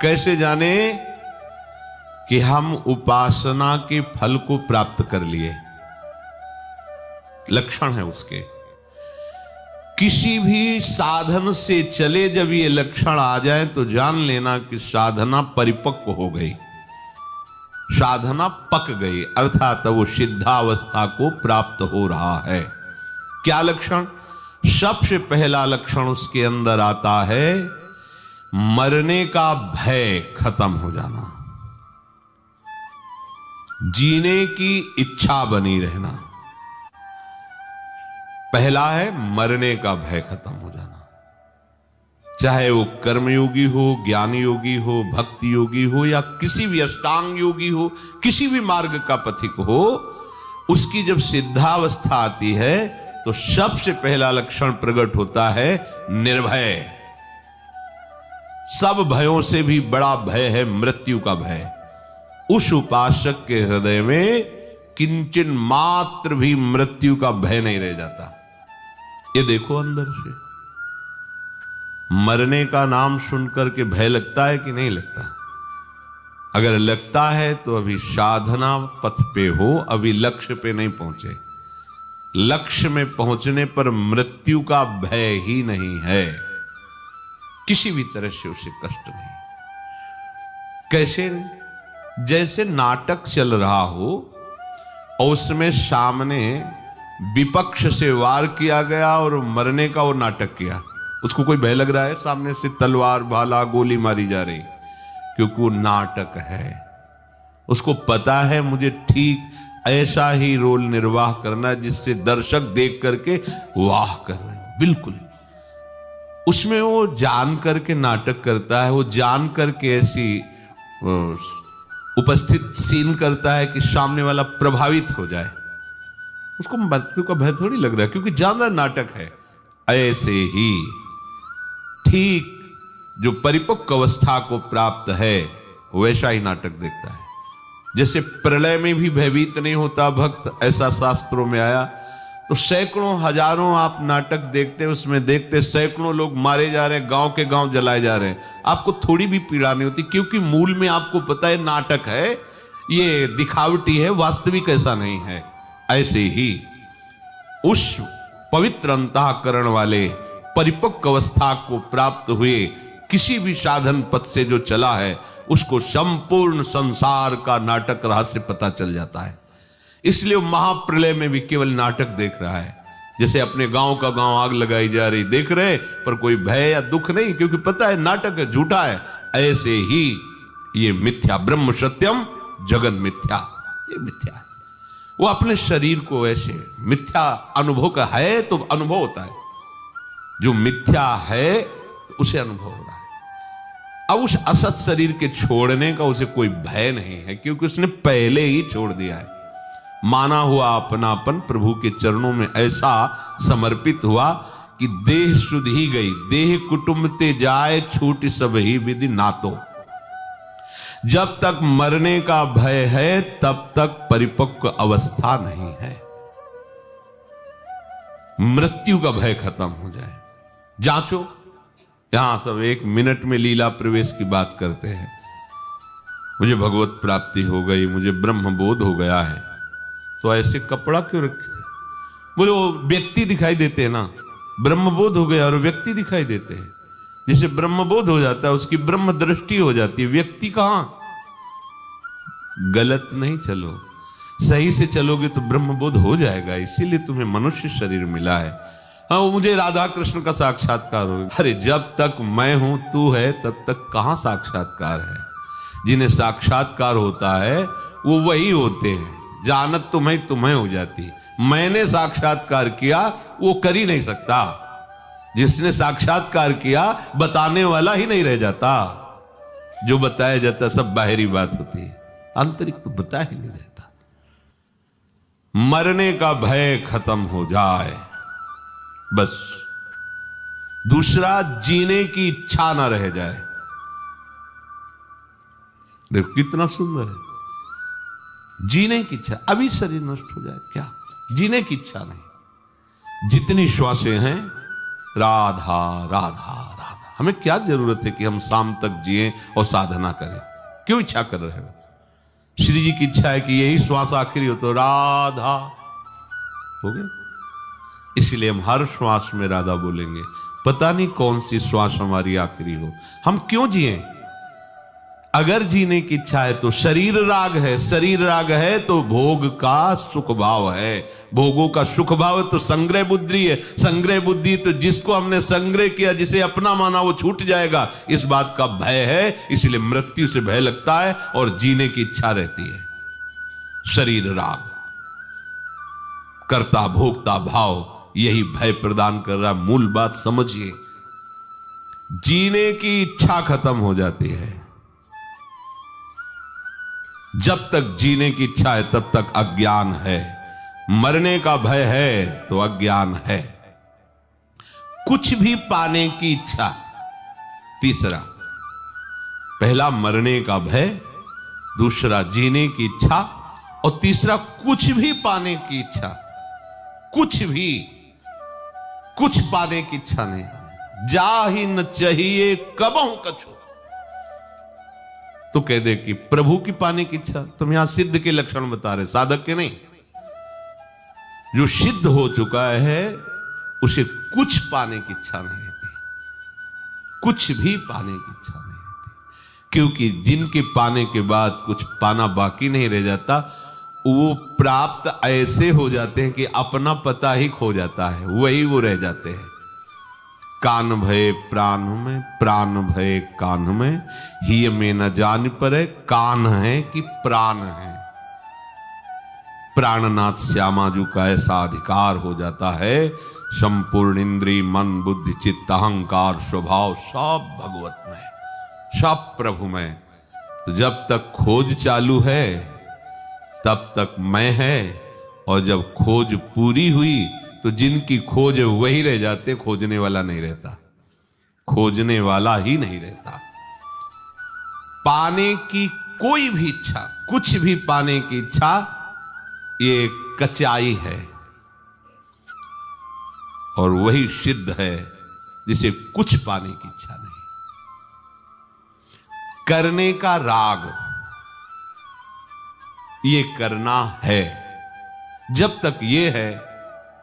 कैसे जाने कि हम उपासना के फल को प्राप्त कर लिए? लक्षण है उसके। किसी भी साधन से चले जब ये लक्षण आ जाए तो जान लेना कि साधना परिपक्व हो गई, साधना पक गई, अर्थात वो सिद्धावस्था को प्राप्त हो रहा है। क्या लक्षण? सबसे पहला लक्षण उसके अंदर आता है मरने का भय खत्म हो जाना, जीने की इच्छा बनी रहना। पहला है मरने का भय खत्म हो जाना, चाहे वो कर्मयोगी हो, ज्ञान योगी हो, भक्ति योगी हो, या किसी भी अष्टांग योगी हो, किसी भी मार्ग का पथिक हो, उसकी जब सिद्धावस्था आती है तो सबसे पहला लक्षण प्रकट होता है निर्भय। सब भयों से भी बड़ा भय है मृत्यु का भय। उस उपासक के हृदय में किंचन मात्र भी मृत्यु का भय नहीं रह जाता। ये देखो अंदर से मरने का नाम सुनकर के भय लगता है कि नहीं लगता? अगर लगता है तो अभी साधना पथ पे हो, अभी लक्ष्य पे नहीं पहुंचे। लक्ष्य में पहुंचने पर मृत्यु का भय ही नहीं है, किसी भी तरह से उसे कष्ट नहीं। कैसे? जैसे नाटक चल रहा हो और उसमें सामने विपक्ष से वार किया गया और मरने का वो नाटक किया, उसको कोई भय लग रहा है? सामने से तलवार भाला गोली मारी जा रही, क्योंकि वो नाटक है। उसको पता है मुझे ठीक ऐसा ही रोल निर्वाह करना जिससे दर्शक देख करके वाह कर रहे हैं। बिल्कुल उसमें वो जान करके नाटक करता है, वो जान करके ऐसी उपस्थित सीन करता है कि सामने वाला प्रभावित हो जाए। उसको मृत्यु का भय थोड़ी लग रहा है, क्योंकि जान रहा नाटक है। ऐसे ही ठीक जो परिपक्व अवस्था को प्राप्त है वैसा ही नाटक देखता है। जैसे प्रलय में भी भयभीत नहीं होता भक्त, ऐसा शास्त्रों में आया। तो सैकड़ों हजारों आप नाटक देखते, उसमें देखते सैकड़ों लोग मारे जा रहे हैं, गांव के गांव जलाए जा रहे हैं, आपको थोड़ी भी पीड़ा नहीं होती, क्योंकि मूल में आपको पता है नाटक है, ये दिखावटी है, वास्तविक ऐसा नहीं है। ऐसे ही उस पवित्र अंतःकरण वाले परिपक्व अवस्था को प्राप्त हुए किसी भी साधन पथ से जो चला है, उसको संपूर्ण संसार का नाटक रहस्य पता चल जाता है। इसलिए महाप्रलय में भी केवल नाटक देख रहा है। जैसे अपने गांव का गांव आग लगाई जा रही देख रहे, पर कोई भय या दुख नहीं, क्योंकि पता है नाटक है, झूठा है। ऐसे ही ये मिथ्या, ब्रह्म सत्यम जगन मिथ्या, ये मिथ्या है। वो अपने शरीर को ऐसे मिथ्या अनुभव का है तो अनुभव होता है, जो मिथ्या है उसे अनुभव हो रहा है। अब उस असत शरीर के छोड़ने का उसे कोई भय नहीं है, क्योंकि उसने पहले ही छोड़ दिया है। माना हुआ अपनापन प्रभु के चरणों में ऐसा समर्पित हुआ कि देह शुद्ध ही गई, देह कुटुंब ते जाए छूट सब ही विधि नातो। जब तक मरने का भय है तब तक परिपक्व अवस्था नहीं है। मृत्यु का भय खत्म हो जाए। जांचो, यहां सब एक मिनट में लीला प्रवेश की बात करते हैं। मुझे भगवत प्राप्ति हो गई, मुझे ब्रह्म बोध हो गया है, तो ऐसे कपड़ा क्यों रखे? बोले वो व्यक्ति दिखाई देते हैं ना, ब्रह्मबोध हो गया और व्यक्ति दिखाई देते हैं। जिसे ब्रह्मबोध हो जाता है उसकी ब्रह्म दृष्टि हो जाती है, व्यक्ति कहां? गलत नहीं चलो, सही से चलोगे तो ब्रह्मबोध हो जाएगा। इसीलिए तुम्हें मनुष्य शरीर मिला है। हाँ, वो मुझे राधा कृष्ण का साक्षात्कार हो। अरे जब तक मैं हूं तू है तब तक कहां साक्षात्कार है? जिन्हें साक्षात्कार होता है वो वही होते हैं। जानत तुम्हें तुम्हें हो जाती। मैंने साक्षात्कार किया वो कर ही नहीं सकता। जिसने साक्षात्कार किया बताने वाला ही नहीं रह जाता। जो बताया जाता सब बाहरी बात होती है, आंतरिक तो बता ही नहीं रहता। मरने का भय खत्म हो जाए बस। दूसरा, जीने की इच्छा ना रह जाए। देखो कितना सुंदर है, जीने की इच्छा। अभी शरीर नष्ट हो जाए क्या, जीने की इच्छा नहीं। जितनी श्वासें हैं राधा राधा राधा, हमें क्या जरूरत है कि हम शाम तक जिए और साधना करें? क्यों इच्छा कर रहे हो? श्री जी की इच्छा है कि यही श्वास आखिरी हो तो राधा हो गया। इसलिए हम हर श्वास में राधा बोलेंगे। पता नहीं कौन सी श्वास हमारी आखिरी हो, हम क्यों जिए? अगर जीने की इच्छा है तो शरीर राग है, शरीर राग है तो भोग का सुख भाव है, भोगों का सुख भाव है तो संग्रह बुद्धि है, संग्रह बुद्धि तो जिसको हमने संग्रह किया, जिसे अपना माना वो छूट जाएगा, इस बात का भय है। इसलिए मृत्यु से भय लगता है और जीने की इच्छा रहती है। शरीर राग, कर्ता भोक्ता भाव, यही भय प्रदान कर रहा। मूल बात समझिए, जीने की इच्छा खत्म हो जाती है। जब तक जीने की इच्छा है तब तक अज्ञान है, मरने का भय है तो अज्ञान है। कुछ भी पाने की इच्छा, तीसरा, पहला मरने का भय, दूसरा जीने की इच्छा और तीसरा कुछ भी पाने की इच्छा। कुछ भी, कुछ पाने की इच्छा नहीं, जा ही न चाहिए कबहू कछु। तो कह दे कि प्रभु की पाने की इच्छा। तुम यहां सिद्ध के लक्षण बता रहे, साधक के नहीं। जो सिद्ध हो चुका है उसे कुछ पाने की इच्छा नहीं रहती, कुछ भी पाने की इच्छा नहीं रहती। क्योंकि जिनके पाने के बाद कुछ पाना बाकी नहीं रह जाता, वो प्राप्त ऐसे हो जाते हैं कि अपना पता ही खो जाता है, वही वो रह जाते हैं। कान भय प्राण में, प्राण भय कान में, ही में न जान परे कान है कि प्राण है। प्राणनाथ श्यामाजू का ऐसा अधिकार हो जाता है, संपूर्ण इंद्रिय मन बुद्धि चित्त अहंकार स्वभाव सब भगवत में, सब प्रभु में। तो जब तक खोज चालू है तब तक मैं है, और जब खोज पूरी हुई तो जिनकी खोज है वही रह जाते, खोजने वाला नहीं रहता, खोजने वाला ही नहीं रहता। पाने की कोई भी इच्छा, कुछ भी पाने की इच्छा, ये कचाई है, और वही सिद्ध है जिसे कुछ पाने की इच्छा नहीं। करने का राग, ये करना है, जब तक ये है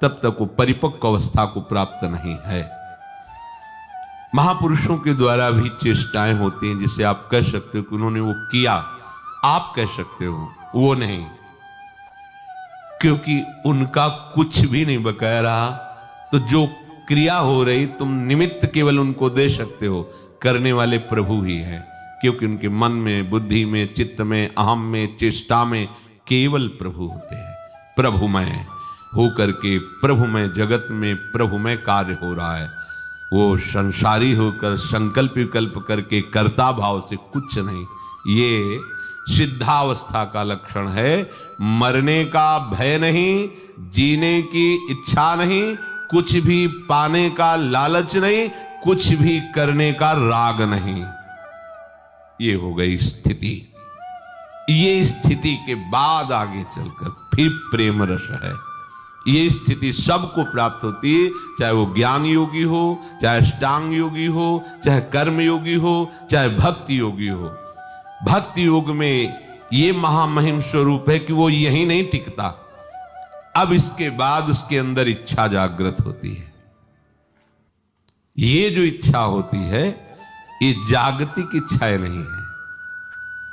तब तक वो परिपक्व अवस्था को प्राप्त नहीं है। महापुरुषों के द्वारा भी चेष्टाएं होती हैं जिसे आप कह सकते हो कि उन्होंने वो किया, आप कह सकते हो वो नहीं, क्योंकि उनका कुछ भी नहीं बकाया रहा। तो जो क्रिया हो रही, तुम निमित्त केवल उनको दे सकते हो, करने वाले प्रभु ही हैं, क्योंकि उनके मन में, बुद्धि में, चित्त में, अहम में, चेष्टा में केवल प्रभु होते हैं। प्रभुमय होकर के प्रभुमय जगत में प्रभुमय कार्य हो रहा है। वो संसारी होकर संकल्प विकल्प करके कर्ता भाव से कुछ नहीं, ये सिद्धावस्था का लक्षण है। मरने का भय नहीं, जीने की इच्छा नहीं, कुछ भी पाने का लालच नहीं, कुछ भी करने का राग नहीं। ये हो गई स्थिति। ये स्थिति के बाद आगे चलकर फिर प्रेम रस है। ये स्थिति सबको प्राप्त होती है, चाहे वो ज्ञान योगी हो, चाहे अष्टांग योगी हो, चाहे कर्म योगी हो, चाहे भक्ति योगी हो। भक्ति योग में ये महामहिम स्वरूप है कि वो यही नहीं टिकता, अब इसके बाद उसके अंदर इच्छा जागृत होती है। ये जो इच्छा होती है ये जागतिक इच्छाएं नहीं है।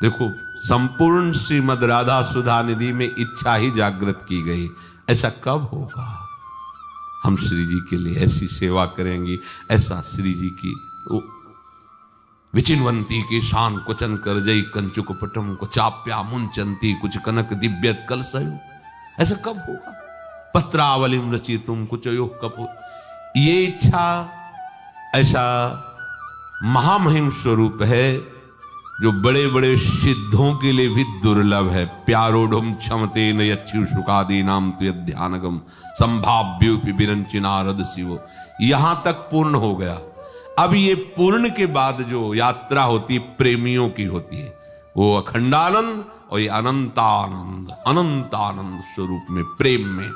देखो, संपूर्ण श्रीमद राधा सुधा निधि में इच्छा ही जागृत की गई। ऐसा कब होगा? हम श्री जी के लिए ऐसी सेवा करेंगे, ऐसा श्री जी की विचिन्वंती के शान कुचन कर जई कंचुक पटम को चाप्या मुंचंती कुछ कनक दिव्य कलसयु। ऐसा कब होगा? पत्रावलिम रचितुम कुछ योग कब हो? ये इच्छा ऐसा महामहिम स्वरूप है जो बड़े बड़े सिद्धों के लिए भी दुर्लभ है। प्यारोढ़ क्षमते न यच्छु सुखादी नाम तुय ध्यानगम संभाव्योपि विरंचि नारद शिवो। यहां तक पूर्ण हो गया। अब ये पूर्ण के बाद जो यात्रा होती है प्रेमियों की होती है, वो अखंडानंद और ये अनंतानंद, अनंतानंद स्वरूप में, प्रेम में।